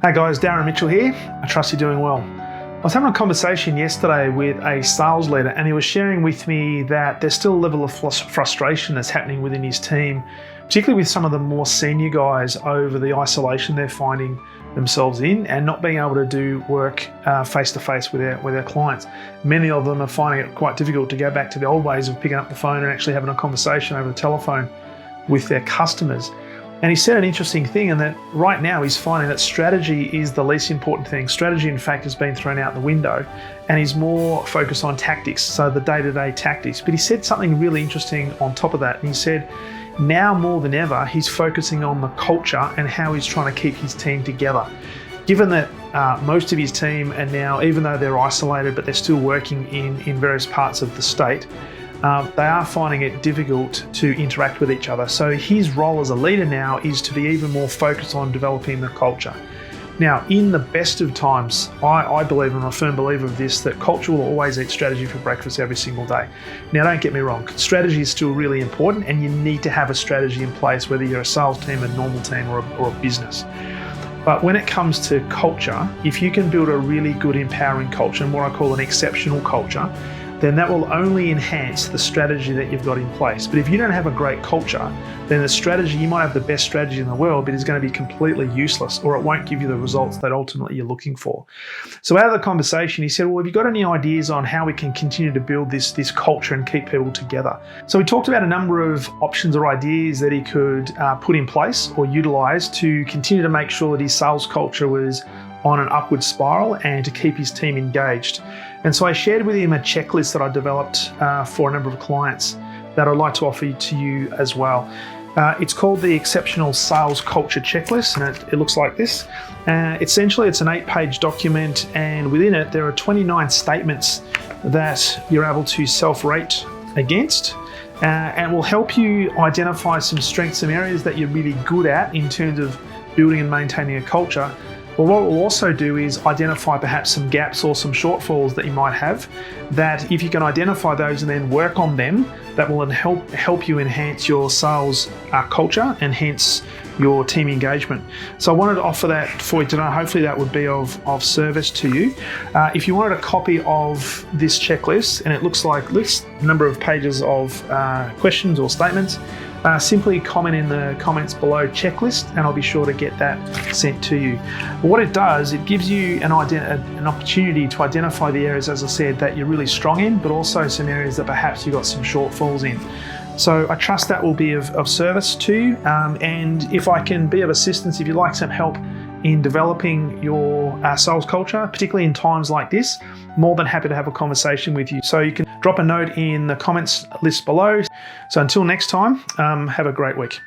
Hey guys, Darren Mitchell here. I trust you're doing well. I was having a conversation yesterday with a sales leader and he was sharing with me that there's still a level of frustration that's happening within his team, particularly with some of the more senior guys over the isolation they're finding themselves in and not being able to do work face-to-face with their clients. Many of them are finding it quite difficult to go back to the old ways of picking up the phone and actually having a conversation over the telephone with their customers. And he said an interesting thing, in that right now he's finding that strategy is the least important thing. Strategy, in fact, has been thrown out the window and he's more focused on tactics, so the day-to-day tactics. But he said something really interesting on top of that. And he said, now more than ever, he's focusing on the culture and how he's trying to keep his team together. Given that most of his team are now, even though they're isolated, but they're still working in various parts of the state, they are finding it difficult to interact with each other. So his role as a leader now is to be even more focused on developing the culture. Now, in the best of times, I believe, and I'm a firm believer of this, that culture will always eat strategy for breakfast every single day. Now, don't get me wrong, strategy is still really important and you need to have a strategy in place, whether you're a sales team, a normal team, or a business. But when it comes to culture, if you can build a really good, empowering culture, and what I call an exceptional culture, then that will only enhance the strategy that you've got in place. But if you don't have a great culture, then the strategy, you might have the best strategy in the world, but it's going to be completely useless, or it won't give you the results that ultimately you're looking for. So out of the conversation, he said, well, have you got any ideas on how we can continue to build this culture and keep people together? So we talked about a number of options or ideas that he could put in place or utilize to continue to make sure that his sales culture was on an upward spiral and to keep his team engaged. And so I shared with him a checklist that I developed for a number of clients that I'd like to offer to you as well. It's called the Exceptional Sales Culture Checklist, and it looks like this. Essentially, it's an 8-page document, and within it, there are 29 statements that you're able to self-rate against, and will help you identify some strengths, some areas that you're really good at in terms of building and maintaining a culture. But what it will also do is identify perhaps some gaps or some shortfalls that you might have, that if you can identify those and then work on them, that will help you enhance your sales culture and hence your team engagement. So I wanted to offer that for you today. Hopefully that would be of service to you. If you wanted a copy of this checklist, and it looks like this number of pages of questions or statements, simply comment in the comments below checklist and I'll be sure to get that sent to you. But what it does, it gives you an opportunity to identify the areas, as I said, that you're really strong in, but also some areas that perhaps you've got some shortfalls in. So I trust that will be of service to you. And if I can be of assistance, if you'd like some help in developing your sales culture, particularly in times like this, more than happy to have a conversation with you. So you can drop a note in the comments list below. So until next time, have a great week.